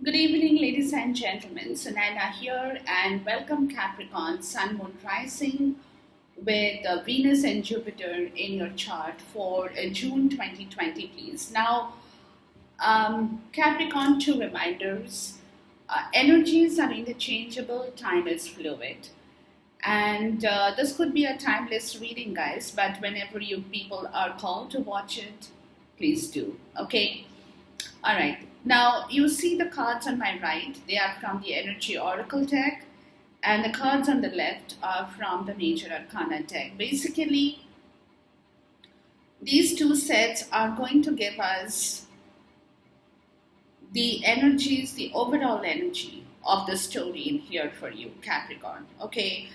Good evening, ladies and gentlemen. Sunaina here, and welcome Capricorn, Sun, Moon, Rising with Venus and Jupiter in your chart for June 2020, please. Now, Capricorn, two reminders. Energies are interchangeable, time is fluid. And this could be a timeless reading, guys, but whenever you people are called to watch it, please do. Okay? All right. Now, you see the cards on my right, they are from the Energy Oracle deck, and the cards on the left are from the Major Arcana deck. Basically, these two sets are going to give us the energies, the overall energy of the story in here for you, Capricorn. Okay,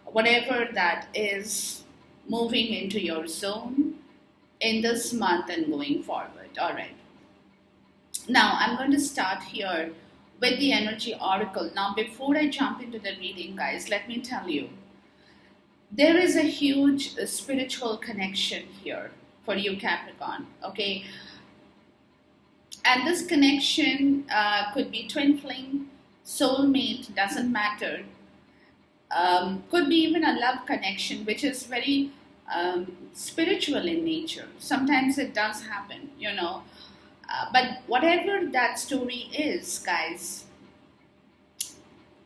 whatever that is moving into your zone in this month and going forward. All right. Now, I'm going to start here with the Energy Oracle. Now, before I jump into the reading, guys, let me tell you, there is a huge spiritual connection here for you, Capricorn, okay? And this connection could be twin flame, soulmate, doesn't matter. Could be even a love connection, which is very spiritual in nature. Sometimes it does happen, you know. But whatever that story is, guys,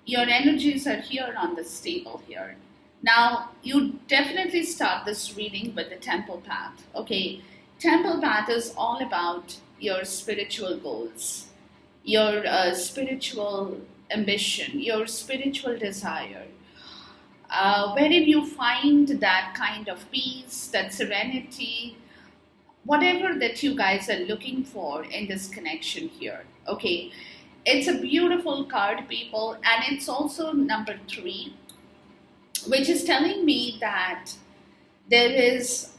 your energies are here on this table here. Now, you definitely start this reading with the temple path. Okay, temple path is all about your spiritual goals, your spiritual ambition, your spiritual desire. Wherein you find that kind of peace, that serenity, whatever that you guys are looking for in this connection here. Okay, it's a beautiful card, people, and it's also number 3, which is telling me that there is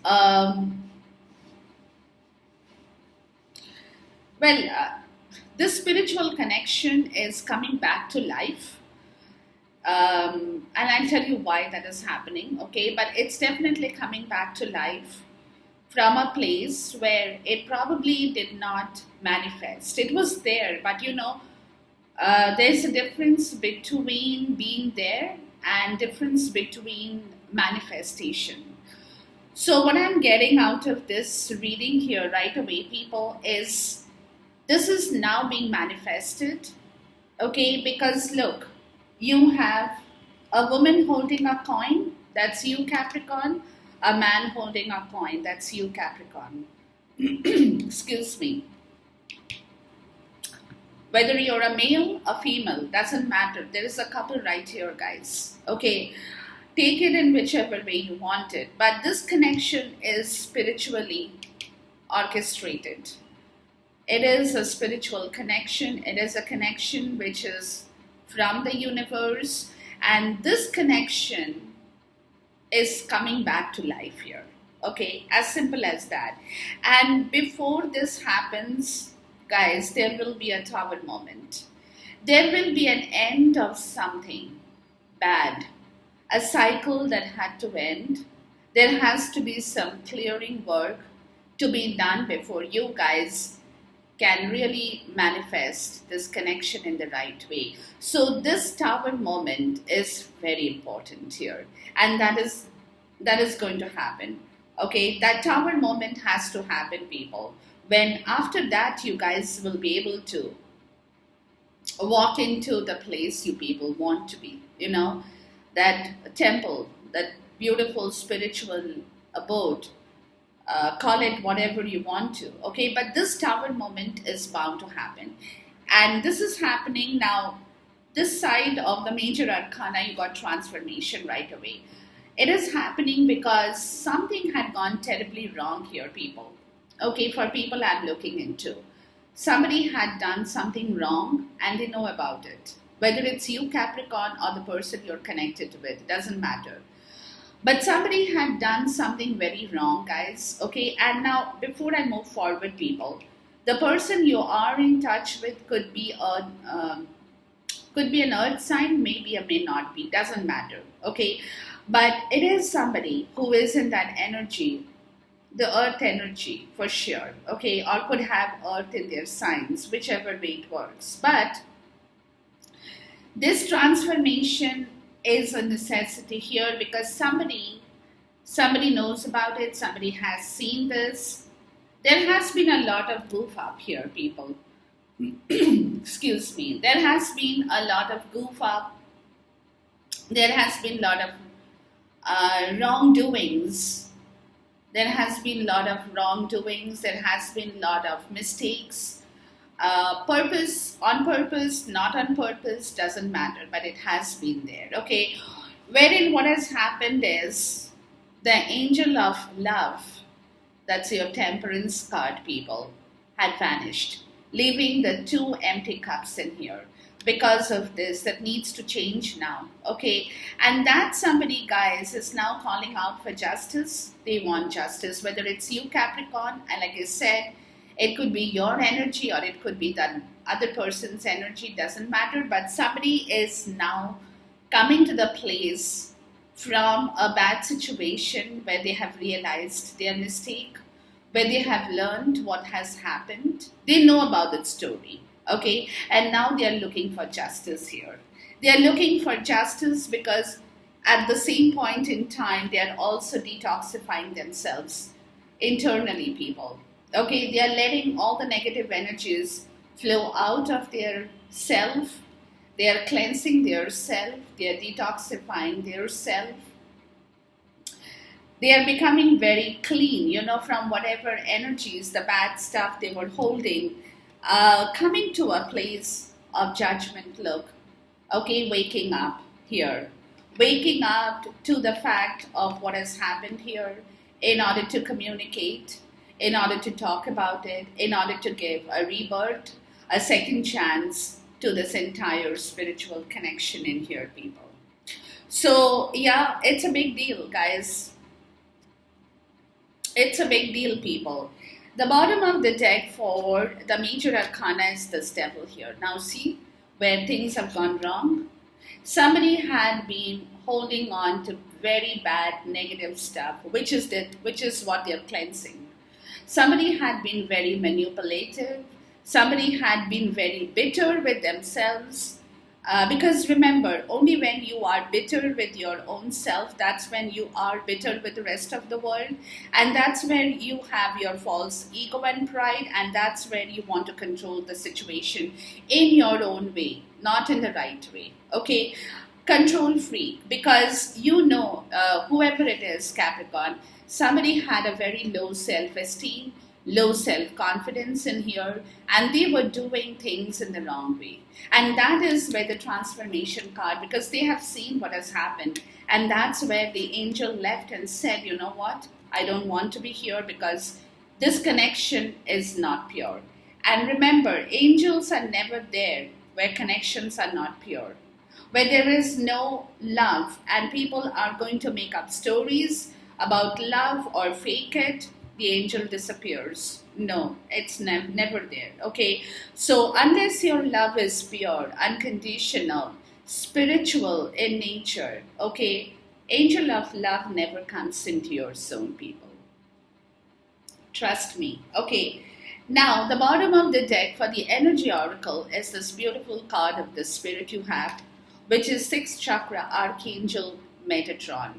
this spiritual connection is coming back to life. And I'll tell you why that is happening. Okay, but it's definitely coming back to life from a place where it probably did not manifest. It was there, but you know, there's a difference between being there and difference between manifestation. So what I'm getting out of this reading here right away, people, is this is now being manifested. Okay, because look, you have a woman holding a coin, that's you, Capricorn. A man holding a coin, that's you, Capricorn. Excuse me. Whether you're a male or female, doesn't matter. There is a couple right here, guys. Okay, take it in whichever way you want it. But this connection is spiritually orchestrated. It is a spiritual connection. It is a connection which is from the universe. And this connection is coming back to life here. Okay, as simple as that. And before this happens, guys, there will be a tower moment. There will be an end of something bad, a cycle that had to end. There has to be some clearing work to be done before you guys can really manifest this connection in the right way. So this tower moment is very important here, and that is going to happen. Okay, that tower moment has to happen, people. When after that you guys will be able to walk into the place you people want to be, you know, that temple, that beautiful spiritual abode. Call it whatever you want to, okay? But this tower moment is bound to happen. And this is happening now. This side of the Major Arcana, you got transformation right away. It is happening because something had gone terribly wrong here, people. Okay, for people I'm looking into. Somebody had done something wrong and they know about it. Whether it's you, Capricorn, or the person you're connected with, doesn't matter. But somebody had done something very wrong, guys. Okay, and now before I move forward, people, the person you are in touch with could be an earth sign, maybe or may not be, doesn't matter. Okay, but it is somebody who is in that energy, the earth energy for sure. Okay, or could have earth in their signs, whichever way it works. But This transformation is a necessity here because somebody knows about it, somebody has seen this. There has been a lot of goof up here, people. Excuse me. There has been a lot of goof up. There has been a lot of wrongdoings. There has been a lot of wrongdoings. There has been a lot of mistakes. On purpose, not on purpose, doesn't matter, but it has been there. Okay, wherein what has happened is the angel of love, that's your temperance card, people, had vanished, leaving the two empty cups in here. Because of this, that needs to change now. Okay, and that somebody, guys, is now calling out for justice. They want justice, whether it's you, Capricorn, and like I said, it could be your energy or it could be the other person's energy, doesn't matter. But somebody is now coming to the place from a bad situation where they have realized their mistake, where they have learned what has happened. They know about the story, okay? And now they are looking for justice here. They are looking for justice because at the same point in time, they are also detoxifying themselves internally, people. Okay, they are letting all the negative energies flow out of their self. They are cleansing their self. They are detoxifying their self. They are becoming very clean, from whatever energies, the bad stuff they were holding, coming to a place of judgment. Look, okay, waking up here. Waking up to the fact of what has happened here in order to communicate, in order to talk about it, in order to give a rebirth, a second chance to this entire spiritual connection in here, people. So, yeah, it's a big deal, guys. It's a big deal, people. The bottom of the deck for the major arcana is this devil here. Now, see where things have gone wrong? Somebody had been holding on to very bad negative stuff, which is what they're cleansing. Somebody had been very manipulative. Somebody had been very bitter with themselves. Because remember, only when you are bitter with your own self, that's when you are bitter with the rest of the world. And that's where you have your false ego and pride. And that's where you want to control the situation in your own way, not in the right way. Okay? Control freak. Because whoever it is, Capricorn, somebody had a very low self-esteem, low self-confidence in here, and they were doing things in the wrong way. And that is where the transformation card, because they have seen what has happened, and that's where the angel left and said, you know what, I don't want to be here because this connection is not pure. And remember, angels are never there where connections are not pure, where there is no love, and people are going to make up stories about love or fake it. The angel disappears. No, it's never there. Okay, so unless your love is pure, unconditional, spiritual in nature, okay, angel of love never comes into your zone, people. Trust me. Okay, now the bottom of the deck for the energy oracle is this beautiful card of the spirit you have, which is 6th chakra archangel Metatron.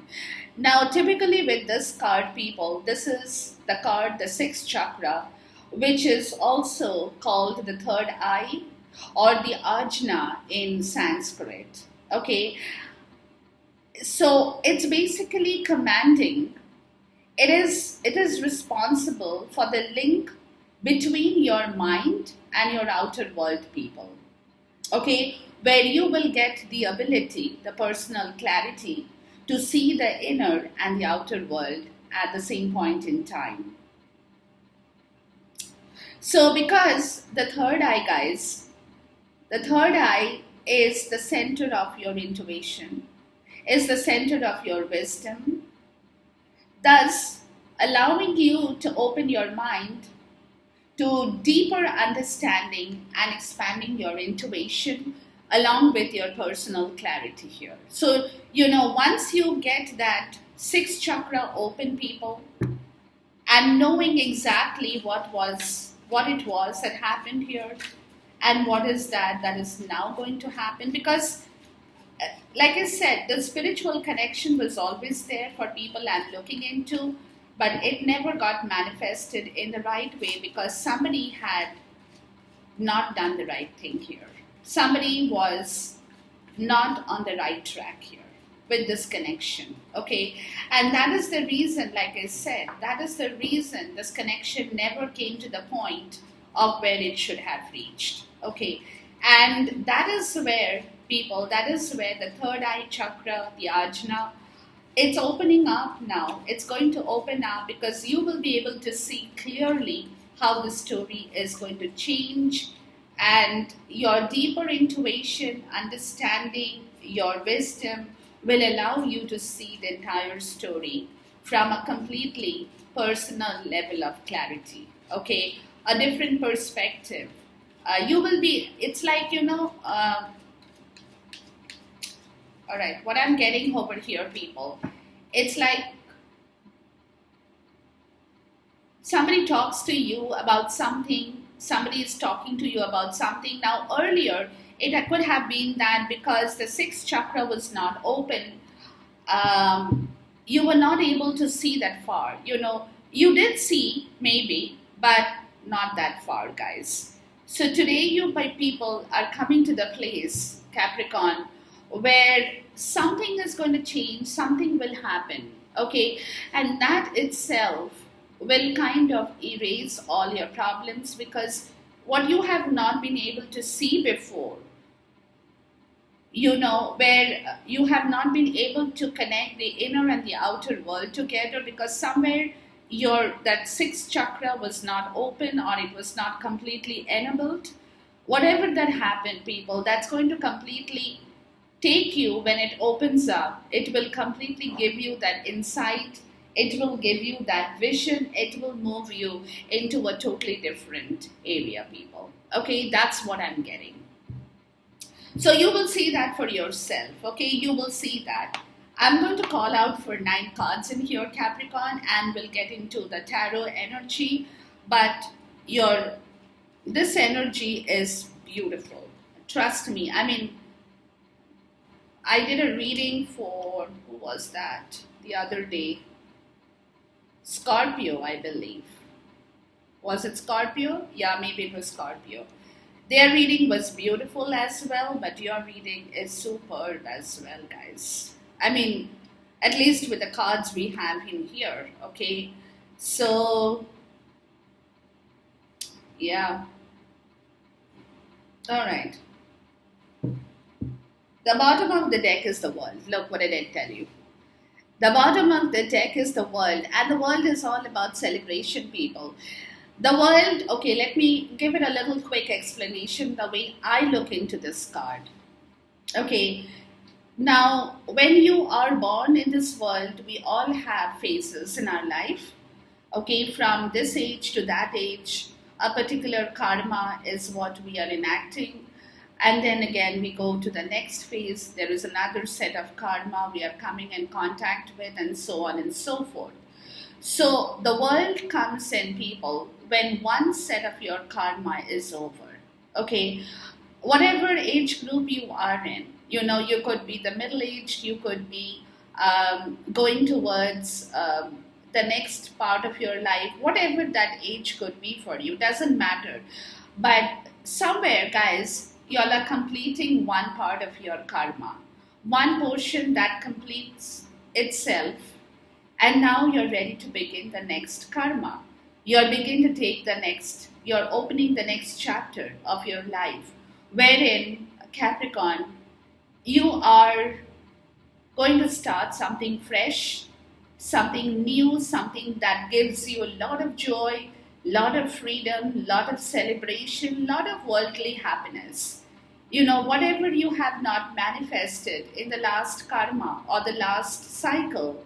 Now, typically with this card, people, this is the card, the 6th chakra, which is also called the third eye or the ajna in Sanskrit. Okay, so it's basically commanding. It is responsible for the link between your mind and your outer world, people. Okay, where you will get the ability, the personal clarity to see the inner and the outer world at the same point in time. So because the third eye, guys, the third eye is the center of your intuition, is the center of your wisdom, thus allowing you to open your mind to deeper understanding and expanding your intuition along with your personal clarity here. So, once you get that 6th chakra open, people, and knowing exactly what it was that happened here, And what is that is now going to happen? Because like I said, the spiritual connection was always there for people I'm looking into, but it never got manifested in the right way because somebody had not done the right thing here. Somebody was not on the right track here with this connection. Okay, and that is the reason, like I said, that is the reason this connection never came to the point of where it should have reached. Okay, and that is where people, that is where the third eye chakra, the ajna, it's opening up now. It's going to open up because you will be able to see clearly how the story is going to change, and your deeper intuition, understanding, your wisdom will allow you to see the entire story from a completely personal level of clarity. Okay, a different perspective. You will be, it's like, all right, what I'm getting over here, people, it's like somebody talks to you about something, somebody is talking to you about something. Now, earlier, it could have been that because the sixth chakra was not open, you were not able to see that far. You did see, maybe, but not that far, guys. So today, you people are coming to the place, Capricorn, where something is going to change, something will happen, okay? And that itself will kind of erase all your problems, because what you have not been able to see before, where you have not been able to connect the inner and the outer world together, because somewhere that sixth chakra was not open, or it was not completely enabled. Whatever that happened, people, that's going to completely take you. When it opens up, it will completely give you that insight, it will give you that vision, it will move you into a totally different area, people. Okay, that's what I'm getting. So you will see that for yourself. Okay, you will see that. I'm going to call out for 9 cards in here, Capricorn, and we'll get into the tarot energy. But this energy is beautiful. Trust me. I mean, I did a reading for, who was that, the other day? Scorpio, I believe. Was it Scorpio? Yeah, maybe it was Scorpio. Their reading was beautiful as well, but your reading is superb as well, guys. I mean, at least with the cards we have in here, okay? So, yeah. All right. The bottom of the deck is the world. Look, what did I tell you? The bottom of the deck is the world, and the world is all about celebration, people. The world, okay, let me give it a little quick explanation the way I look into this card. Okay, now when you are born in this world, we all have phases in our life. Okay, from this age to that age, a particular karma is what we are enacting. And then again, we go to the next phase. There is another set of karma we are coming in contact with, and so on and so forth. So the world comes in, people, when one set of your karma is over. Okay, whatever age group you are in, you could be the middle-aged, you could be going towards the next part of your life, whatever that age could be for you, doesn't matter. But somewhere, guys, y'all are completing one part of your karma, one portion that completes itself, and now you're ready to begin the next karma. You're opening the next chapter of your life, wherein, Capricorn, you are going to start something fresh, something new, something that gives you a lot of joy, lot of freedom, lot of celebration, lot of worldly happiness. Whatever you have not manifested in the last karma or the last cycle,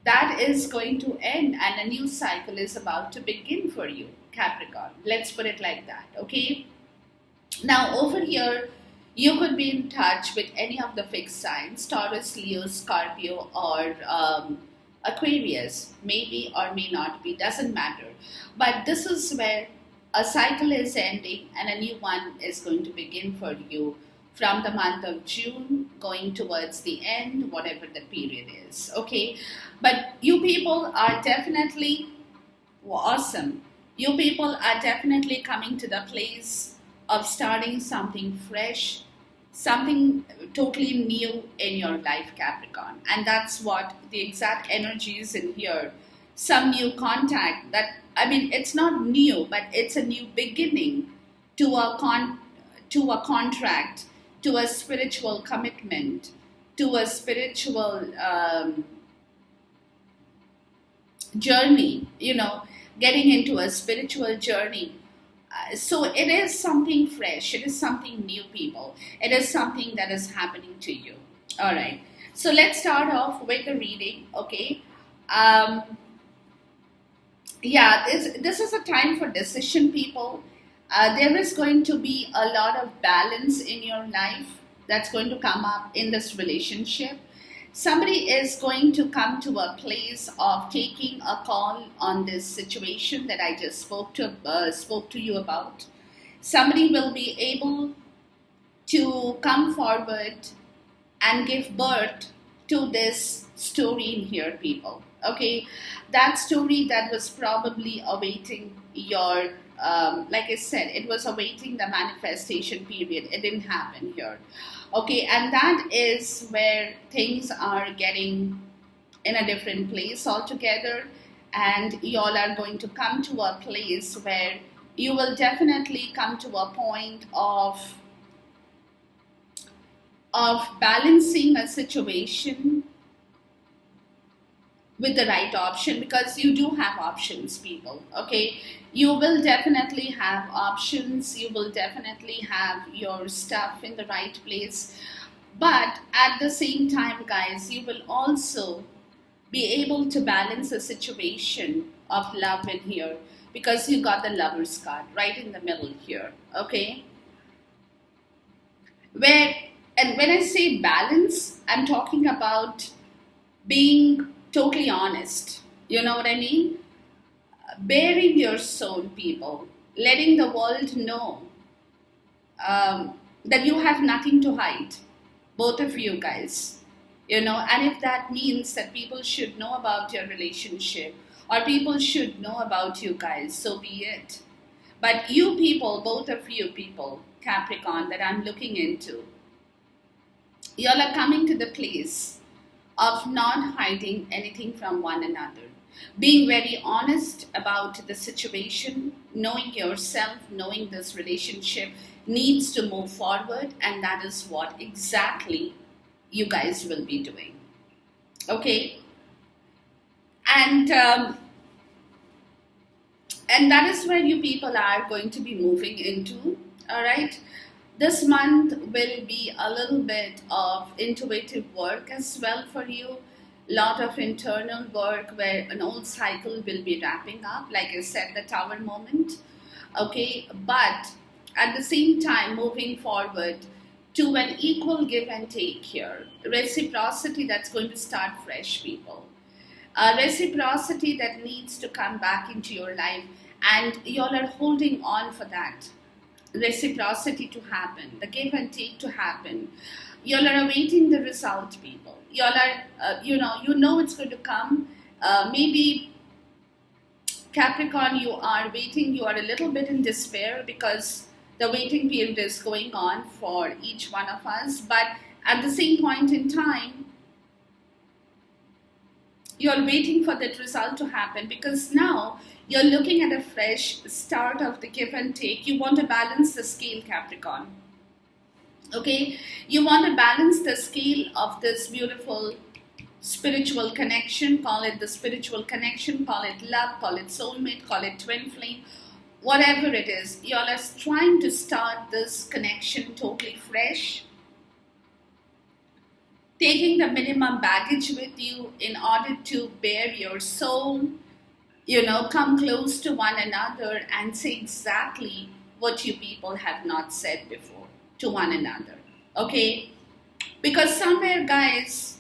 that is going to end, and a new cycle is about to begin for you, Capricorn. Let's put it like that, okay? Now, over here, you could be in touch with any of the fixed signs, Taurus, Leo, Scorpio, or Aquarius. Maybe or may not be, doesn't matter. But this is where a cycle is ending and a new one is going to begin for you from the month of June going towards the end, whatever the period is. Okay, but you people are definitely awesome. You people are definitely coming to the place of starting something fresh, something totally new in your life, Capricorn. And that's what the exact energy is in here. Some new contact that, I mean, it's not new, but it's a new beginning to to a contract, to a spiritual commitment, to a spiritual journey, getting into a spiritual journey. So it is something fresh, it is something new, people. It is something that is happening to you. All right. So let's start off with the reading, okay? Um, yeah, this is a time for decision, people. There is going to be a lot of balance in your life that's going to come up in this relationship. Somebody is going to come to a place of taking a call on this situation that I just spoke to you about. Somebody will be able to come forward and give birth to this story in here, people. Okay, that story that was probably awaiting your, like I said, it was awaiting the manifestation period. It didn't happen here. Okay, and that is where things are getting in a different place altogether, and y'all are going to come to a place where you will definitely come to a point of balancing a situation with the right option, because you do have options, people. Okay, you will definitely have options, you will definitely have your stuff in the right place, but at the same time, guys, you will also be able to balance a situation of love in here, because you got the Lover's card right in the middle here. Okay, where, and when I say balance, I'm talking about being totally honest. You know what I mean? Bearing your soul, people. Letting the world know that you have nothing to hide. Both of you guys. And if that means that people should know about your relationship or people should know about you guys, so be it. But you people, both of you people, Capricorn, that I'm looking into, y'all are coming to the place of not hiding anything from one another. Being very honest about the situation, knowing yourself, knowing this relationship needs to move forward, and that is what exactly you guys will be doing. Okay? And that is where you people are going to be moving into. All right? This month will be a little bit of intuitive work as well for you. Lot of internal work where an old cycle will be wrapping up. Like I said, the Tower moment. Okay, but at the same time, moving forward to an equal give and take here. Reciprocity that's going to start fresh, people. Reciprocity that needs to come back into your life, and y'all are holding on for that reciprocity to happen, the give and take to happen. Y'all are awaiting the result, people. Y'all are, you know it's going to come. Maybe Capricorn, you are waiting, you are a little bit in despair because the waiting period is going on for each one of us. But at the same point in time, you're waiting for that result to happen, because now you're looking at a fresh start of the give and take. You want to balance the scale, Capricorn. Okay? You want to balance the scale of this beautiful spiritual connection. Call it the spiritual connection, call it love, call it soulmate, call it twin flame, whatever it is. Y'all are trying to start this connection totally fresh, taking the minimum baggage with you in order to bear your soul, come close to one another and say exactly what you people have not said before to one another. Okay? Because somewhere, guys,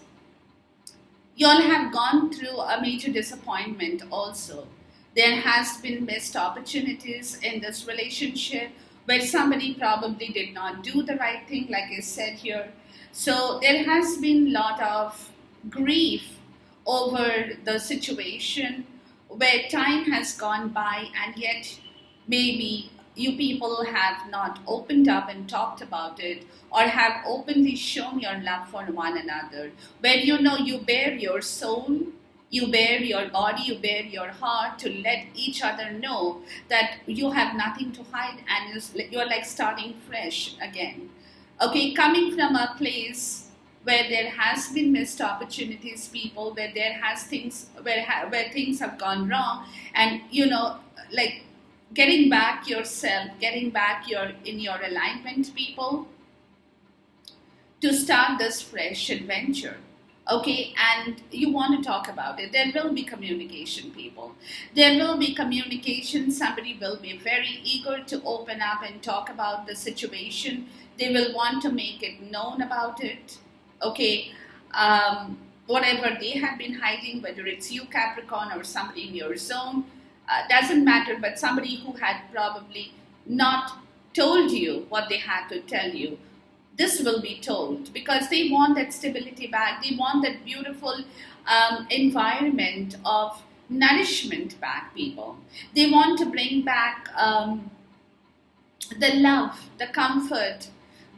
y'all have gone through a major disappointment also. There has been missed opportunities in this relationship where somebody probably did not do the right thing, like I said here. So there has been a lot of grief over the situation where time has gone by, and yet maybe you people have not opened up and talked about it, or have openly shown your love for one another, where you bare your soul, you bare your body, you bare your heart to let each other know that you have nothing to hide, and you're like starting fresh again. Okay, coming from a place where there has been missed opportunities, people, where there has things where things have gone wrong, and like getting back yourself, getting back in your alignment, people, to start this fresh adventure. Okay, and you want to talk about it. There will be communication, people. There will be communication. Somebody will be very eager to open up and talk about the situation. They will want to make it known about it. Okay, whatever they have been hiding, whether it's you, Capricorn, or somebody in your zone, doesn't matter, but somebody who had probably not told you what they had to tell you, this will be told, because they want that stability back. They want that beautiful environment of nourishment back, people. They want to bring back the love, the comfort,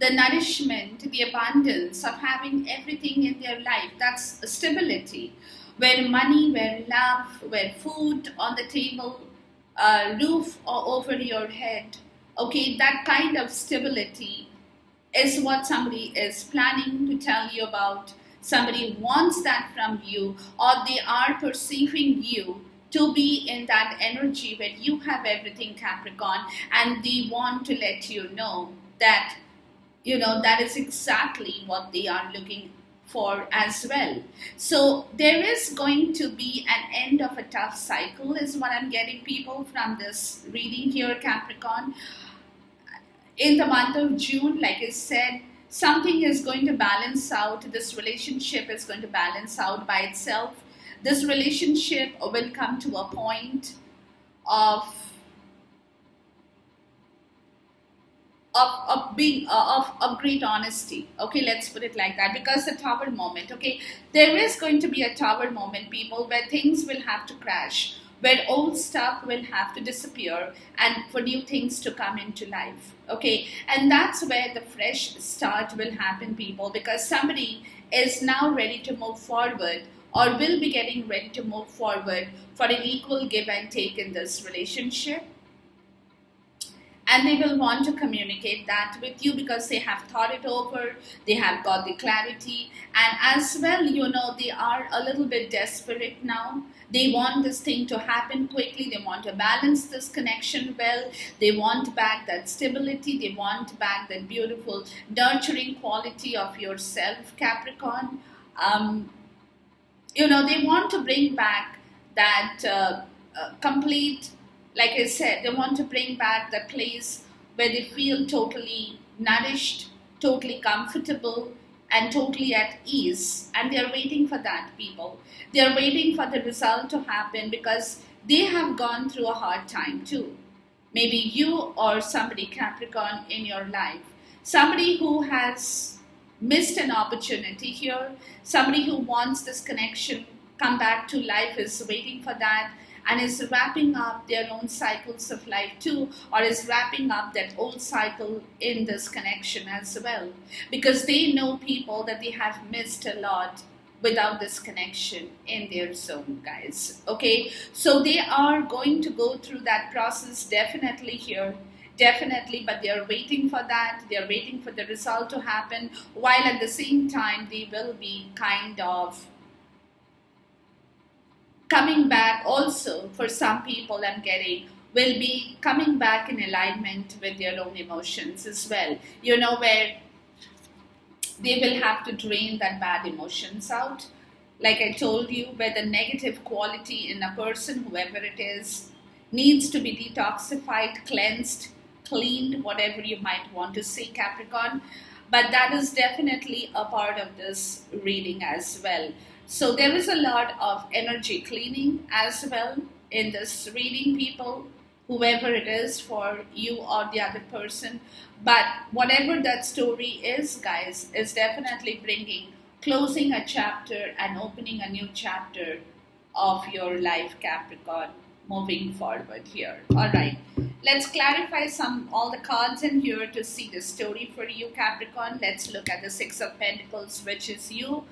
the nourishment, the abundance of having everything in their life. That's stability, where money, where love, where food on the table, roof over your head. Okay, that kind of stability is what somebody is planning to tell you about. Somebody wants that from you, or they are perceiving you to be in that energy where you have everything, Capricorn, and they want to let you know that that is exactly what they are looking for as well. So there is going to be an end of a tough cycle, is what I'm getting, people, from this reading here, Capricorn. In the month of June, like I said, something is going to balance out. This relationship is going to balance out by itself. This relationship will come to a point of being of great honesty. Okay, let's put it like that, because the tower moment. Okay, there is going to be a tower moment, people, where things will have to crash, where old stuff will have to disappear, and for new things to come into life. Okay, and that's where the fresh start will happen, people, because somebody is now ready to move forward, or will be getting ready to move forward for an equal give and take in this relationship. And they will want to communicate that with you, because they have thought it over, they have got the clarity, and as well, they are a little bit desperate now. They want this thing to happen quickly. They want to balance this connection well. They want back that stability. They want back that beautiful, nurturing quality of yourself, Capricorn. They want to bring back that complete, like I said, they want to bring back the place where they feel totally nourished, totally comfortable, and totally at ease. And they're waiting for that, people. They're waiting for the result to happen, because they have gone through a hard time too. Maybe you or somebody, Capricorn, in your life. Somebody who has missed an opportunity here. Somebody who wants this connection come back to life, is waiting for that, and is wrapping up their own cycles of life too, or is wrapping up that old cycle in this connection as well, because they know, people, that they have missed a lot without this connection in their zone, guys. Okay, so they are going to go through that process definitely here, definitely, but they are waiting for that. They are waiting for the result to happen, while at the same time they will be kind of coming back also. For some people, I'm getting, will be coming back in alignment with their own emotions as well, where they will have to drain that bad emotions out, like I told you, where the negative quality in a person, whoever it is, needs to be detoxified, cleansed, cleaned, whatever you might want to say, Capricorn. But that is definitely a part of this reading as well. So there is a lot of energy cleaning as well. in this reading, people, whoever it is for you or the other person. But whatever that story is, guys, is definitely bringing, closing a chapter and opening a new chapter of your life, Capricorn, moving forward here. All right. Let's clarify all the cards in here to see the story for you, Capricorn. Let's look at the Six of Pentacles, which is you.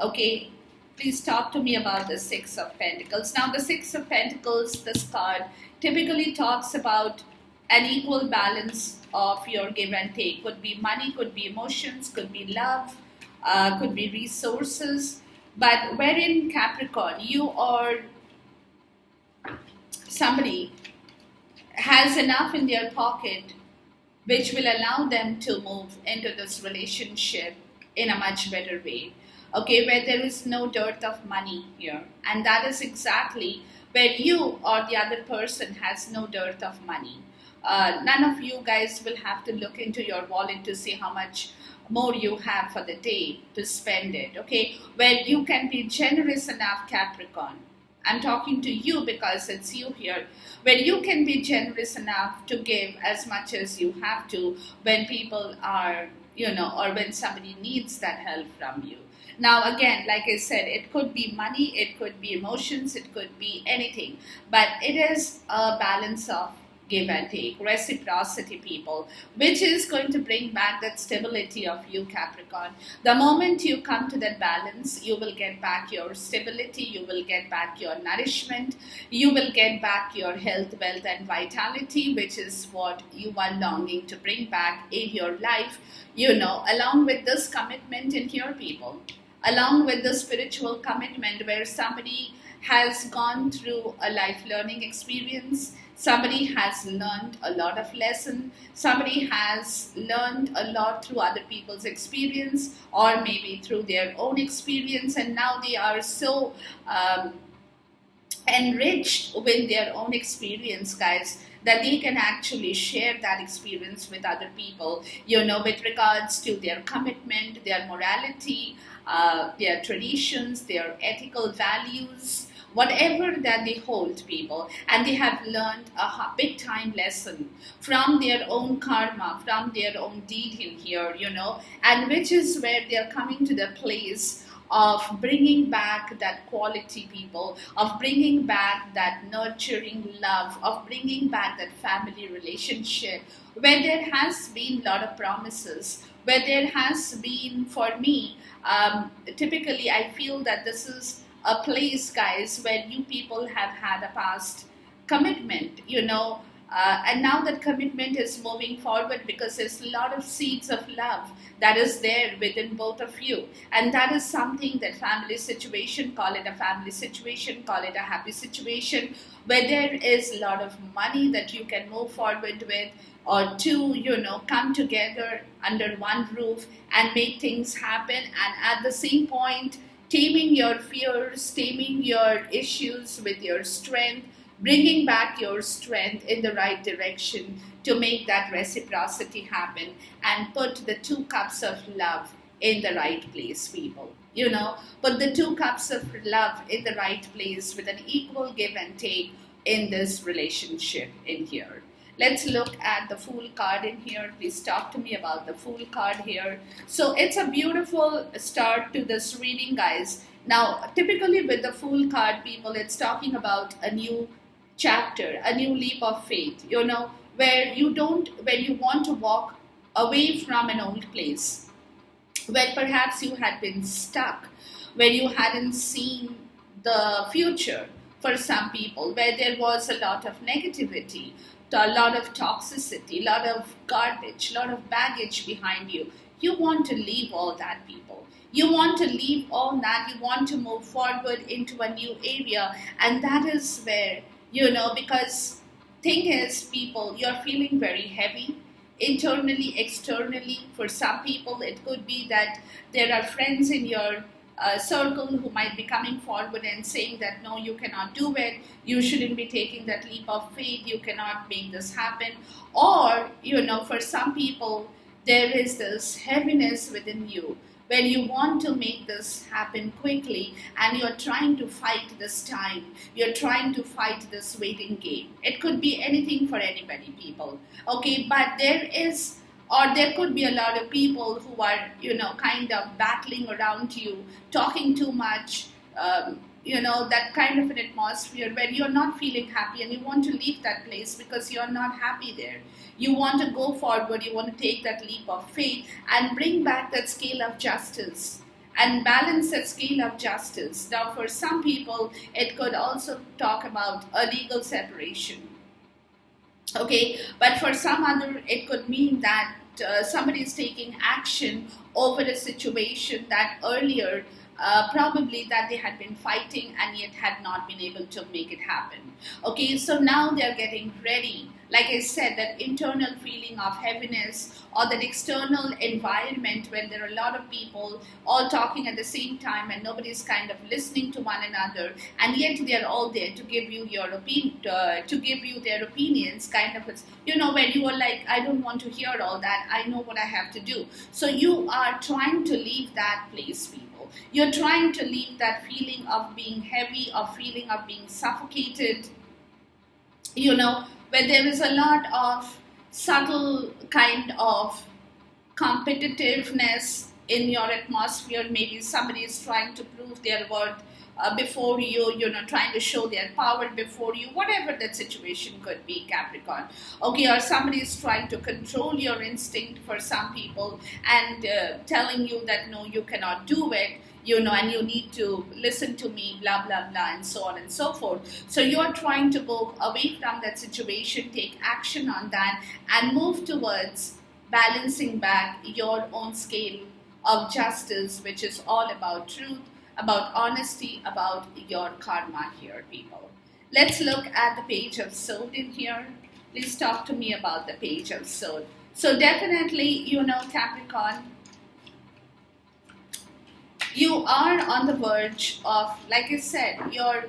Okay, please talk to me about the Six of Pentacles. Now, the Six of Pentacles, this card, typically talks about an equal balance of your give and take. Could be money, could be emotions, could be love, could be resources. But wherein, Capricorn, you or somebody has enough in their pocket which will allow them to move into this relationship in a much better way. Okay, where there is no dearth of money here. And that is exactly where you or the other person has no dearth of money. None of you guys will have to look into your wallet to see how much more you have for the day to spend it. Okay, where you can be generous enough, Capricorn. I'm talking to you because it's you here, where you can be generous enough to give as much as you have to when people are, or when somebody needs that help from you. Now, again, like I said, it could be money, it could be emotions, it could be anything, but it is a balance of give and take, reciprocity, people, which is going to bring back that stability of you, Capricorn. The moment you come to that balance, you will get back your stability, you will get back your nourishment, you will get back your health, wealth, and vitality, which is what you are longing to bring back in your life, along with this commitment in here, people, along with the spiritual commitment where somebody has gone through a life learning experience. Somebody has learned a lot of lessons. Somebody has learned a lot through other people's experience or maybe through their own experience. And now they are so enriched with their own experience, guys, that they can actually share that experience with other people, with regards to their commitment, their morality, their traditions, their ethical values, whatever that they hold, people, and they have learned a big time lesson from their own karma, from their own deed in here, and which is where they're coming to the place of bringing back that quality, people, of bringing back that nurturing love, of bringing back that family relationship, where there has been a lot of promises, where there has been, for me, typically I feel that this is a place, guys, where you people have had a past commitment, and now that commitment is moving forward because there's a lot of seeds of love that is there within both of you. And that is something that family situation, call it a family situation, call it a happy situation, where there is a lot of money that you can move forward with, or two, come together under one roof and make things happen. And at the same point, taming your fears, taming your issues with your strength, bringing back your strength in the right direction to make that reciprocity happen and put the 2 cups of love in the right place, people. Put the 2 cups of love in the right place with an equal give and take in this relationship in here. Let's look at the Fool card in here. Please talk to me about the Fool card here. So it's a beautiful start to this reading, guys. Now, typically with the Fool card, people, it's talking about a new chapter, a new leap of faith, where you want to walk away from an old place, where perhaps you had been stuck, where you hadn't seen the future for some people, where there was a lot of negativity, a lot of toxicity, a lot of garbage, a lot of baggage behind you. You want to leave all that, people. You want to leave all that. You want to move forward into a new area. And that is where, because thing is, people, you're feeling very heavy internally, externally. For some people, it could be that there are friends in your circle who might be coming forward and saying that no, you cannot do it, you shouldn't be taking that leap of faith, you cannot make this happen. Or, for some people, there is this heaviness within you when you want to make this happen quickly and you're trying to fight this time, you're trying to fight this waiting game. It could be anything for anybody, people. Okay, but there could be a lot of people who are, kind of battling around you, talking too much, that kind of an atmosphere where you're not feeling happy and you want to leave that place because you're not happy there. You want to go forward, you want to take that leap of faith and bring back that scale of justice and balance that scale of justice. Now, for some people, it could also talk about a legal separation. Okay, but for some other, it could mean that somebody is taking action over a situation that earlier probably that they had been fighting and yet had not been able to make it happen. Okay, so now they're getting ready. Like I said, that internal feeling of heaviness or that external environment when there are a lot of people all talking at the same time and nobody's kind of listening to one another, and yet they're all there to give you your opinion, to give you their opinions. Kind of, when you are like, I don't want to hear all that. I know what I have to do. So you are trying to leave that place, people. You're trying to leave that feeling of being heavy, of feeling of being suffocated, where there is a lot of subtle kind of competitiveness in your atmosphere. Maybe somebody is trying to prove their worth before you, trying to show their power before you, whatever that situation could be, Capricorn. Okay, or somebody is trying to control your instinct for some people and telling you that no, you cannot do it, and you need to listen to me, blah, blah, blah, and so on and so forth. So you're trying to go away from that situation, take action on that, and move towards balancing back your own scale of justice, which is all about truth, about honesty, about your karma here, people. Let's look at the Page of Swords in here. Please talk to me about the Page of Swords. So definitely, Capricorn, you are on the verge of, like I said, your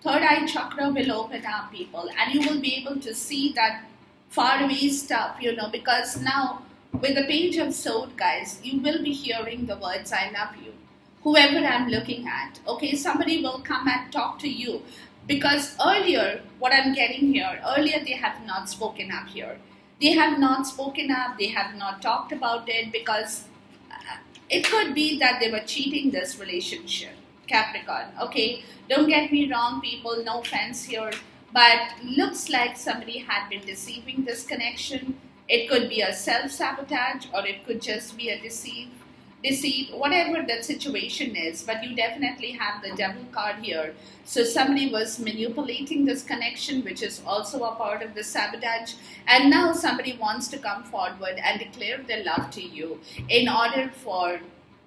third eye chakra will open up, people, and you will be able to see that faraway stuff, because now with the Page of Swords, guys, you will be hearing the words, I love you. Whoever I'm looking at, okay, somebody will come and talk to you. Because earlier, what I'm getting here, earlier they have not spoken up here. They have not spoken up, they have not talked about it because it could be that they were cheating this relationship, Capricorn, okay? Don't get me wrong, people, no offense here, but looks like somebody had been deceiving this connection. It could be a self-sabotage or it could just be a deceit, whatever that situation is, but you definitely have the Devil card here. So somebody was manipulating this connection, which is also a part of the sabotage, and now somebody wants to come forward and declare their love to you in order for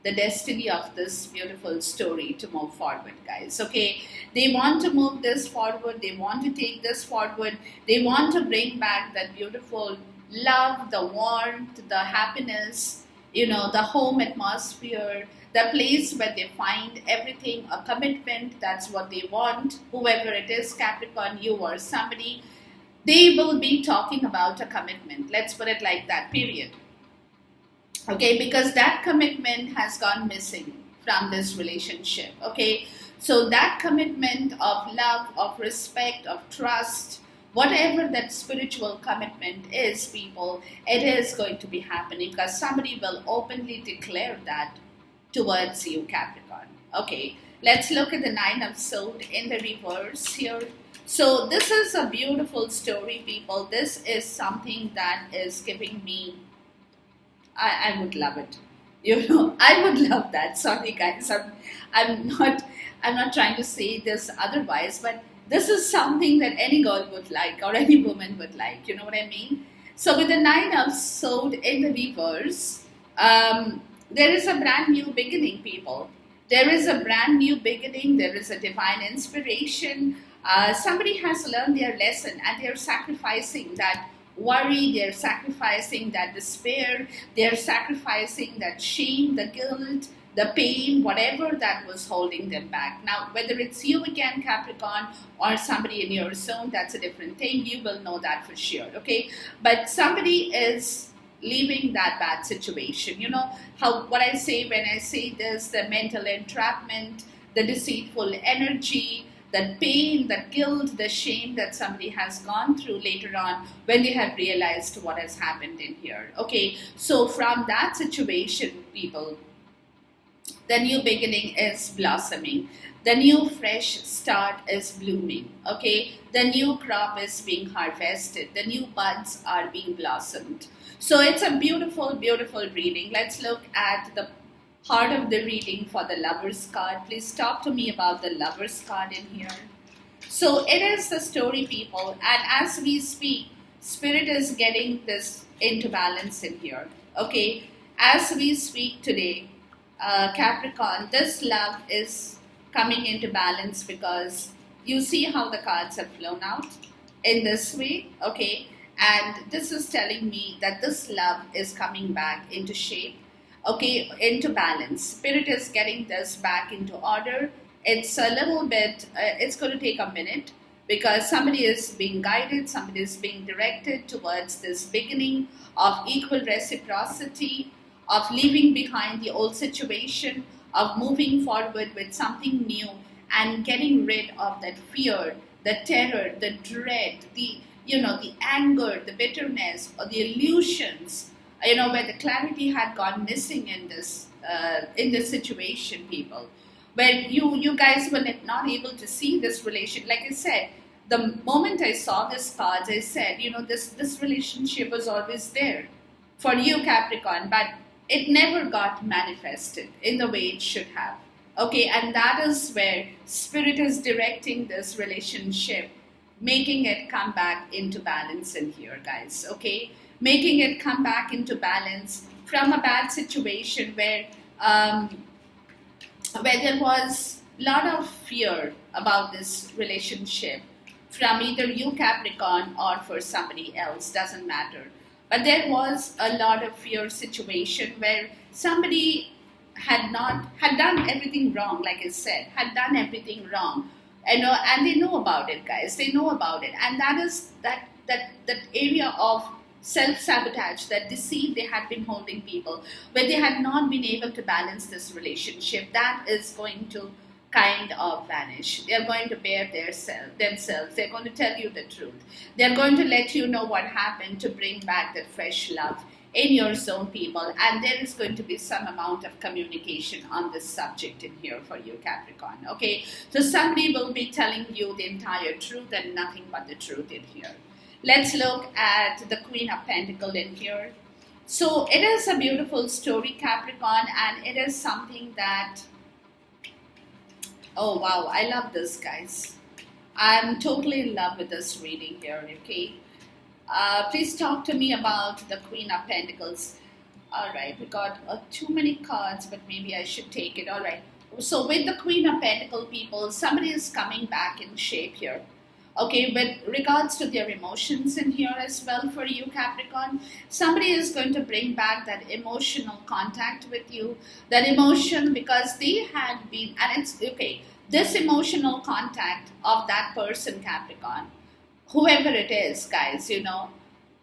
the destiny of this beautiful story to move forward, guys. Okay, they want to move this forward, they want to take this forward, they want to bring back that beautiful love, the warmth, the happiness, the home atmosphere, the place where they find everything, a commitment. That's what they want. Whoever it is, Capricorn, you or somebody, they will be talking about a commitment. Let's put it like that, period. Okay, because that commitment has gone missing from this relationship. Okay, so that commitment of love, of respect, of trust, whatever that spiritual commitment is, people, it is going to be happening because somebody will openly declare that towards you, Capricorn. Okay, let's look at the Nine of Swords in the reverse here. So this is a beautiful story, people. This is something that is giving me, I would love it. I would love that. Sorry, guys, I'm not trying to say this otherwise, but this is something that any girl would like or any woman would like. You know what I mean? So with the Nine of Swords in the reverse, there is a brand new beginning, people. There is a brand new beginning. There is a divine inspiration. Somebody has learned their lesson and they're sacrificing that worry, they're sacrificing that despair, they're sacrificing that shame, the guilt, the pain, whatever that was holding them back. Now, whether it's you again, Capricorn, or somebody in your zone, that's a different thing. You will know that for sure, okay? But somebody is leaving that bad situation. You know how what I say when I say this, the mental entrapment, the deceitful energy, the pain, the guilt, the shame that somebody has gone through later on when they have realized what has happened in here. Okay, so from that situation, people, the new beginning is blossoming. The new fresh start is blooming. Okay, the new crop is being harvested. The new buds are being blossomed. So it's a beautiful, beautiful reading. Let's look at the heart of the reading for the Lover's card. Please talk to me about the Lover's card in here. So it is the story, people, and as we speak, Spirit is getting this into balance in here. Okay, as we speak today, Capricorn, this love is coming into balance because you see how the cards have flown out in this way. Okay, and this is telling me that this love is coming back into shape. Okay, into balance. Spirit is getting this back into order. It's a little bit, it's going to take a minute because somebody is being guided, somebody is being directed towards this beginning of equal reciprocity, of leaving behind the old situation, of moving forward with something new and getting rid of that fear, the terror, the dread, the the anger, the bitterness, or the illusions, where the clarity had gone missing in this situation, people. When you guys were not able to see this relation, like I said, the moment I saw this cards, I said, this relationship was always there for you, Capricorn, but it never got manifested in the way it should have. Okay, and that is where Spirit is directing this relationship, making it come back into balance in here, guys. Okay, making it come back into balance from a bad situation where there was a lot of fear about this relationship from either you, Capricorn, or for somebody else, doesn't matter. But there was a lot of fear situation where somebody had done everything wrong, like I said, had done everything wrong, and they know about it, guys. They know about it, and that is that area of self-sabotage, that deceit they had been holding people, where they had not been able to balance this relationship. That is going to kind of vanish. They are going to bear themselves. They're going to tell you the truth. They're going to let you know what happened to bring back that fresh love in your zone, people. And there is going to be some amount of communication on this subject in here for you, Capricorn. Okay, so somebody will be telling you the entire truth and nothing but the truth in here. Let's look at the Queen of Pentacles in here. So it is a beautiful story, Capricorn, and it is something that, oh wow, I love this, guys. I'm totally in love with this reading here, okay? Please talk to me about the Queen of Pentacles. All right, we got too many cards, but maybe I should take it. All right, so with the Queen of Pentacles, people, somebody is coming back in shape here. Okay, with regards to their emotions in here as well for you, Capricorn, somebody is going to bring back that emotional contact with you, that emotion, because they had been, and it's okay, this emotional contact of that person, Capricorn, whoever it is, guys,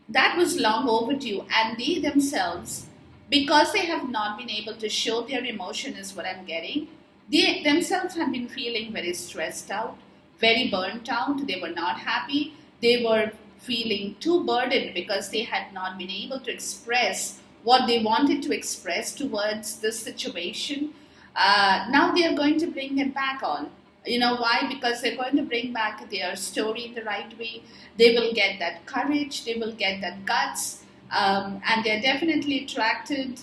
that was long overdue, and they themselves, because they have not been able to show their emotion is what I'm getting, they themselves have been feeling very stressed out, very burnt out. They were not happy. They were feeling too burdened because they had not been able to express what they wanted to express towards this situation. Now they are going to bring it back on. You know why? Because they're going to bring back their story in the right way. They will get that courage. They will get that guts. And they're definitely attracted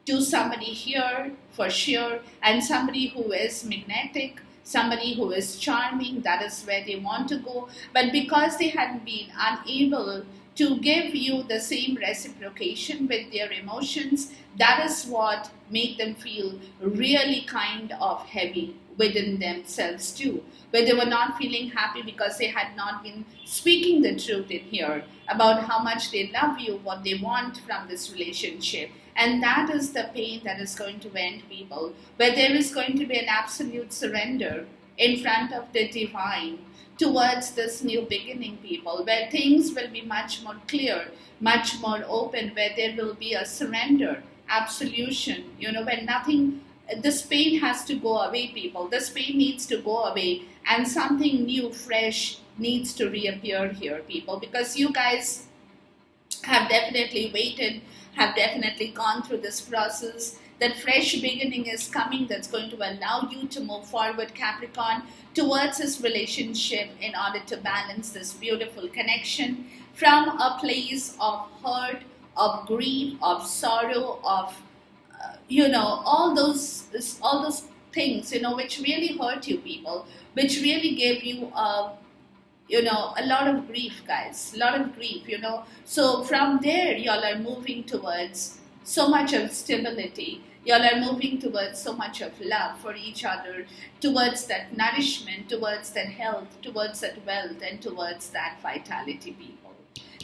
to somebody here for sure, and somebody who is magnetic, somebody who is charming. That is where they want to go. But because they had been unable to give you the same reciprocation with their emotions, that is what made them feel really kind of heavy within themselves too, where they were not feeling happy because they had not been speaking the truth in here about how much they love you, what they want from this relationship. And that is the pain that is going to end, people, where there is going to be an absolute surrender in front of the divine towards this new beginning, people, where things will be much more clear, much more open, where there will be a surrender, absolution, when nothing, this pain has to go away, people. This pain needs to go away, and something new, fresh needs to reappear here, people, because you guys have definitely waited, have definitely gone through this process. That fresh beginning is coming that's going to allow you to move forward, Capricorn, towards this relationship in order to balance this beautiful connection from a place of hurt, of grief, of sorrow, of all those things, which really hurt you, people, which really gave you a lot of grief, guys, a lot of grief, so from there y'all are moving towards so much of stability. Y'all are moving towards so much of love for each other, towards that nourishment, towards that health, towards that wealth, and towards that vitality, people.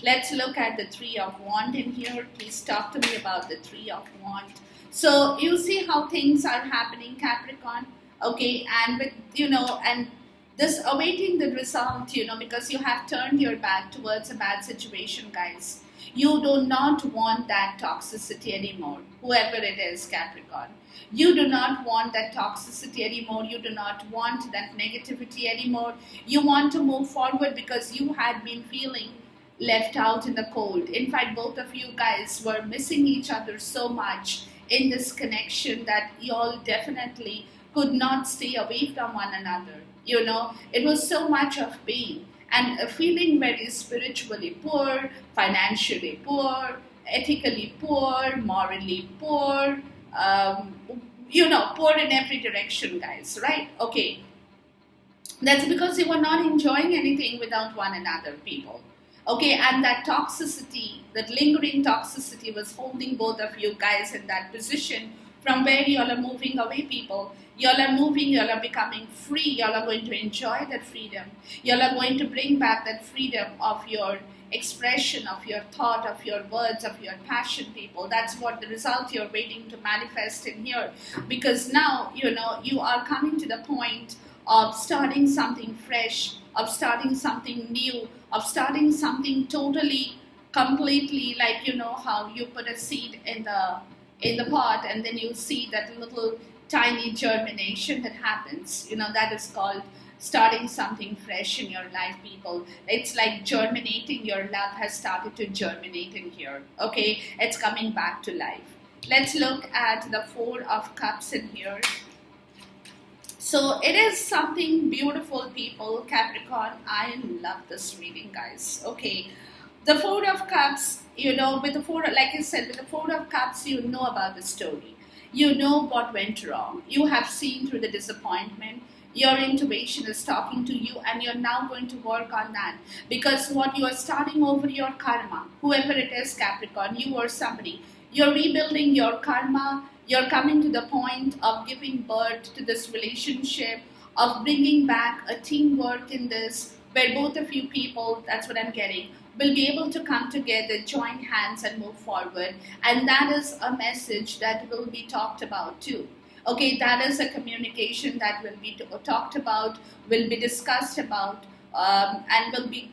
Let's look at the Three of Wands in here. Please talk to me about the Three of Wands. So you see how things are happening, Capricorn, okay, and with, and this awaiting the result, because you have turned your back towards a bad situation, guys. You do not want that toxicity anymore, whoever it is, Capricorn. You do not want that toxicity anymore. You do not want that negativity anymore. You want to move forward because you had been feeling left out in the cold. In fact, both of you guys were missing each other so much in this connection that you all definitely could not stay away from one another. It was so much of pain and feeling very spiritually poor, financially poor, ethically poor, morally poor, poor in every direction, guys, right? Okay. That's because you were not enjoying anything without one another, people. Okay, and that toxicity, that lingering toxicity was holding both of you guys in that position from where y'all are moving away, people. Y'all are moving, y'all are becoming free, y'all are going to enjoy that freedom. Y'all are going to bring back that freedom of your expression, of your thought, of your words, of your passion, people. That's what the result you're waiting to manifest in here. Because now, you are coming to the point of starting something fresh, of starting something new, of starting something totally, completely, like, how you put a seed in the pot and then you see that little tiny germination that happens, that is called starting something fresh in your life, people. It's like germinating. Your love has started to germinate in here, okay? It's coming back to life. Let's look at the Four of Cups in here. So it is something beautiful, people, Capricorn. I love this reading, guys, okay? The Four of Cups, with the Four, like I said, with the Four of Cups, you know about the story. You know what went wrong. You have seen through the disappointment. Your intuition is talking to you, and you're now going to work on that. Because what you are starting over your karma, whoever it is, Capricorn, you or somebody, you're rebuilding your karma. You're coming to the point of giving birth to this relationship, of bringing back a teamwork in this, where both of you people, that's what I'm getting, will be able to come together, join hands and move forward. And that is a message that will be talked about too. Okay, that is a communication that will be talked about, will be discussed about, and will be,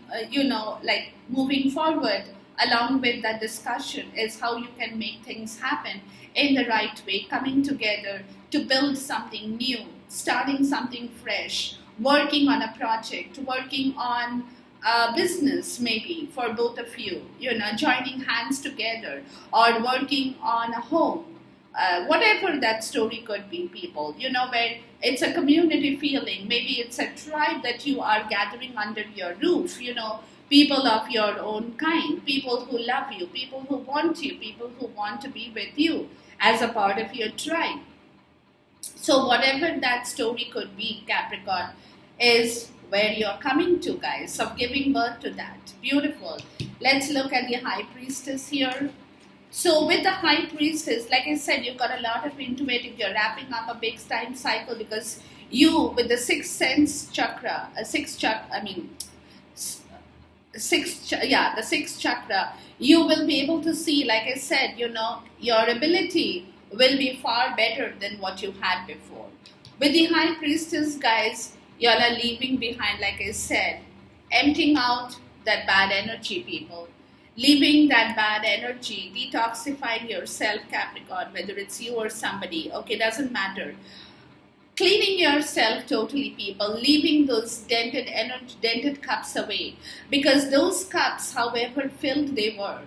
like moving forward along with that discussion is how you can make things happen in the right way, coming together to build something new, starting something fresh, working on a project, working on business maybe for both of you, joining hands together or working on a home, whatever that story could be, people, where it's a community feeling, maybe it's a tribe that you are gathering under your roof, people of your own kind, people who love you, people who want you, people who want to be with you as a part of your tribe. So whatever that story could be, Capricorn, is where you're coming to, guys, of giving birth to that. Beautiful. Let's look at the High Priestess here. So with the High Priestess, like I said, you've got a lot of intuitive. You're wrapping up a big time cycle because you, with the sixth sense chakra, the sixth chakra, you will be able to see, like I said, your ability will be far better than what you had before. With the High Priestess, guys, You all are leaving behind, like I said, emptying out that bad energy, people. Leaving that bad energy, detoxifying yourself, Capricorn, whether it's you or somebody, okay, doesn't matter. Cleaning yourself totally, people, leaving those dented cups away, because those cups, however filled they were,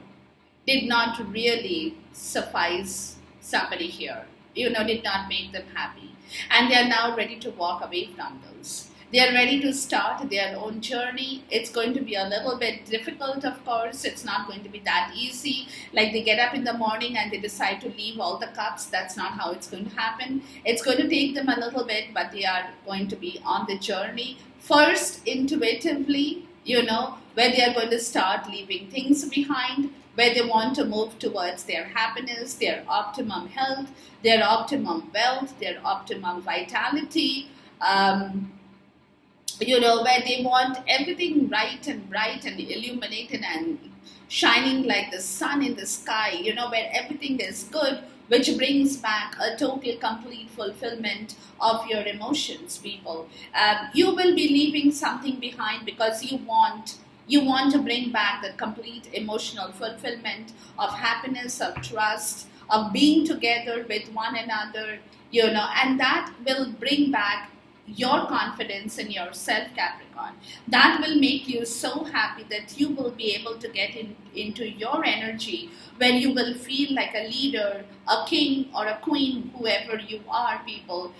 did not really suffice somebody here, did not make them happy, and they are now ready to walk away from those. They are ready to start their own journey. It's going to be a little bit difficult, of course. It's not going to be that easy. Like they get up in the morning and they decide to leave all the cups. That's not how it's going to happen. It's going to take them a little bit, but they are going to be on the journey. First, intuitively, where they are going to start leaving things behind, where they want to move towards their happiness, their optimum health, their optimum wealth, their optimum vitality. Where they want everything right and bright and illuminated and shining like the sun in the sky, where everything is good, which brings back a total, complete fulfillment of your emotions, people. You will be leaving something behind because you want to bring back the complete emotional fulfillment of happiness, of trust, of being together with one another, and that will bring back your confidence in yourself, Capricorn. That will make you so happy that you will be able to get into your energy, where you will feel like a leader, a king or a queen, whoever you are, people,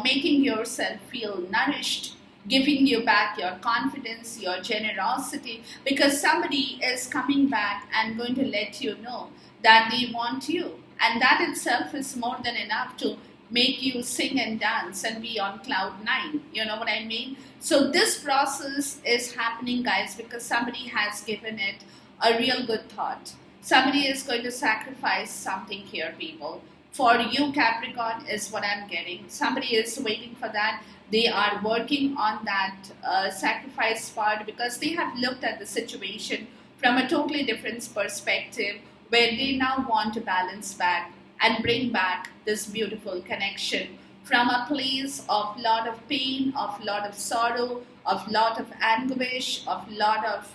making yourself feel nourished, giving you back your confidence, your generosity, because somebody is coming back and going to let you know that they want you. And that itself is more than enough to make you sing and dance and be on cloud nine. You know what I mean? So this process is happening, guys, because somebody has given it a real good thought. Somebody is going to sacrifice something here, people. For you, Capricorn, is what I'm getting. Somebody is waiting for that. They are working on that sacrifice part, because they have looked at the situation from a totally different perspective, where they now want to balance back and bring back this beautiful connection from a place of lot of pain, of lot of sorrow, of lot of anguish, of lot of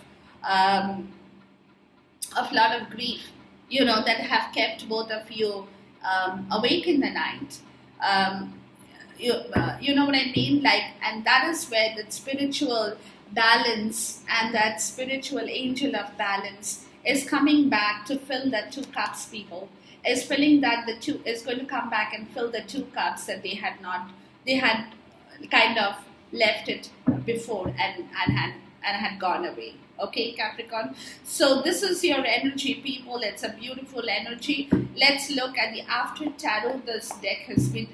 grief, that have kept both of you awake in the night. You know what I mean? And that is where the spiritual balance and that spiritual angel of balance is coming back to fill that two cups, people. Is filling that the two is going to come back and fill the two cups that they had kind of left it before and had gone away. Okay, Capricorn. So this is your energy, people. It's a beautiful energy. Let's look at the after tarot. This deck has been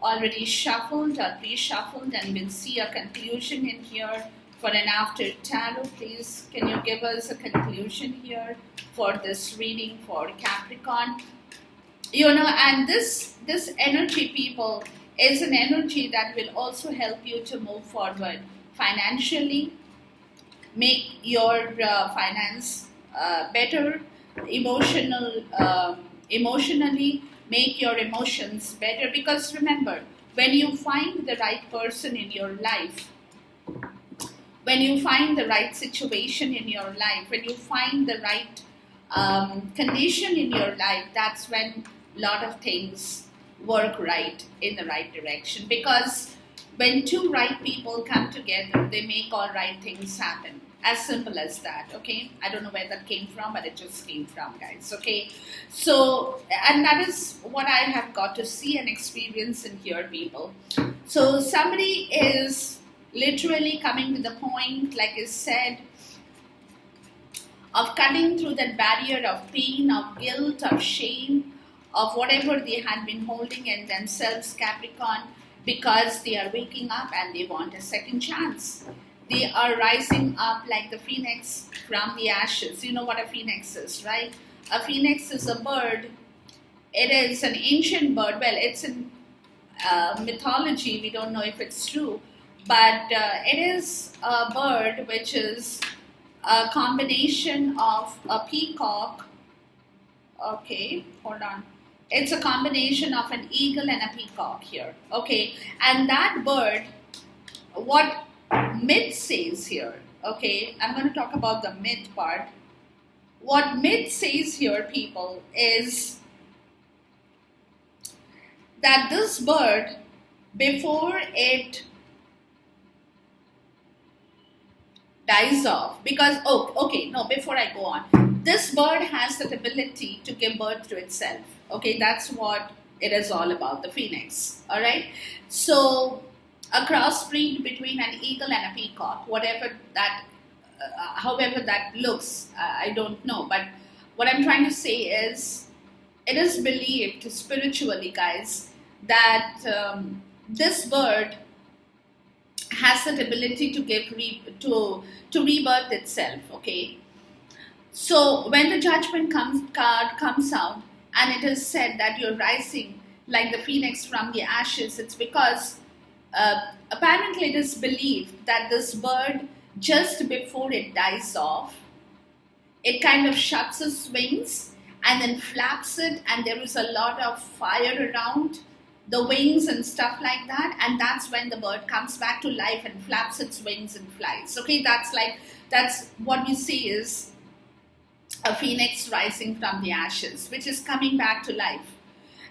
already shuffled or pre-shuffled, and we'll see a conclusion in here for an after tarot. Please, can you give us a conclusion here for this reading for Capricorn? And this energy, people, is an energy that will also help you to move forward financially, make your finance better, emotionally, make your emotions better. Because remember, when you find the right person in your life, when you find the right situation in your life, when you find the right condition in your life, that's when a lot of things work right in the right direction. Because when two right people come together, they make all right things happen. As simple as that, okay? I don't know where that came from, but it just came from, guys, okay? So, and that is what I have got to see and experience in here, people. So somebody is literally coming to the point, like I said, of cutting through that barrier of pain, of guilt, of shame, of whatever they had been holding in themselves, Capricorn, because they are waking up and they want a second chance. They are rising up like the phoenix from the ashes. You know what a phoenix is, right? A phoenix is a bird. It is an ancient bird. Well, it's in mythology. We don't know if it's true. But it is a bird which is a combination of a peacock. Okay, hold on. It's a combination of an eagle and a peacock here. Okay, and that bird, what myth says here, okay, I'm going to talk about the myth part. What myth says here, people, is that this bird, before it dies off, because, oh, okay, no, before I go on, this bird has that ability to give birth to itself. Okay, that's what it is all about, the phoenix. All right, so a crossbreed between an eagle and a peacock, whatever that, however that looks, I don't know, but what I'm trying to say is, it is believed spiritually, guys, that this bird has that ability to give to rebirth itself. Okay, so when the judgment card comes out, and it is said that you're rising like the phoenix from the ashes, it's because apparently it is believed that this bird, just before it dies off, it kind of shuts its wings and then flaps it, and there is a lot of fire around the wings and stuff like that, and that's when the bird comes back to life and flaps its wings and flies. Okay, that's what we see is a phoenix rising from the ashes, which is coming back to life,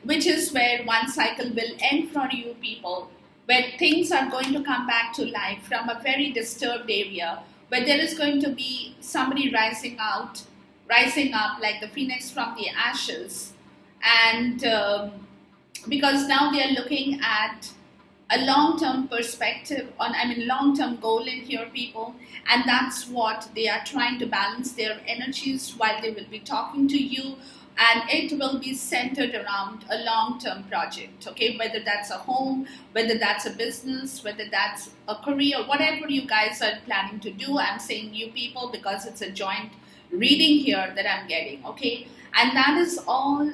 which is where one cycle will end for you people, where things are going to come back to life from a very disturbed area, where there is going to be somebody rising up like the phoenix from the ashes, and because now they are looking at a long-term perspective on, I mean, long-term goal in here, people, and that's what they are trying to balance their energies while they will be talking to you, and it will be centered around a long-term project. Okay, whether that's a home, whether that's a business, whether that's a career, whatever you guys are planning to do. I'm saying you people because it's a joint reading here that I'm getting. Okay, and that is all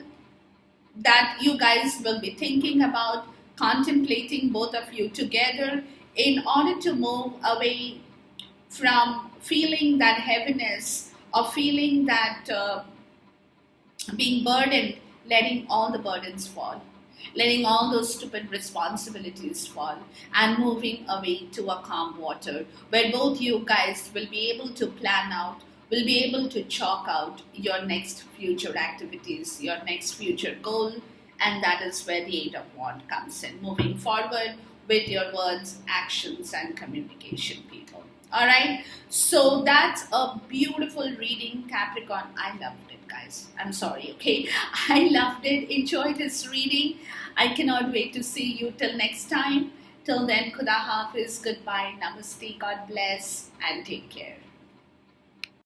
that you guys will be thinking about, contemplating, both of you together, in order to move away from feeling that heaviness, or feeling that being burdened, letting all the burdens fall, letting all those stupid responsibilities fall, and moving away to a calm water where both you guys will be able to plan out, will be able to chalk out your next future activities, your next future goal, and that is where the Eight of Wands comes in, moving forward with your words, actions, and communication, people. All right, so that's a beautiful reading, Capricorn. I loved it, guys. I'm sorry, okay? I loved it. Enjoy this reading. I cannot wait to see you till next time. Till then, Khuda Hafiz, goodbye, namaste, God bless, and take care.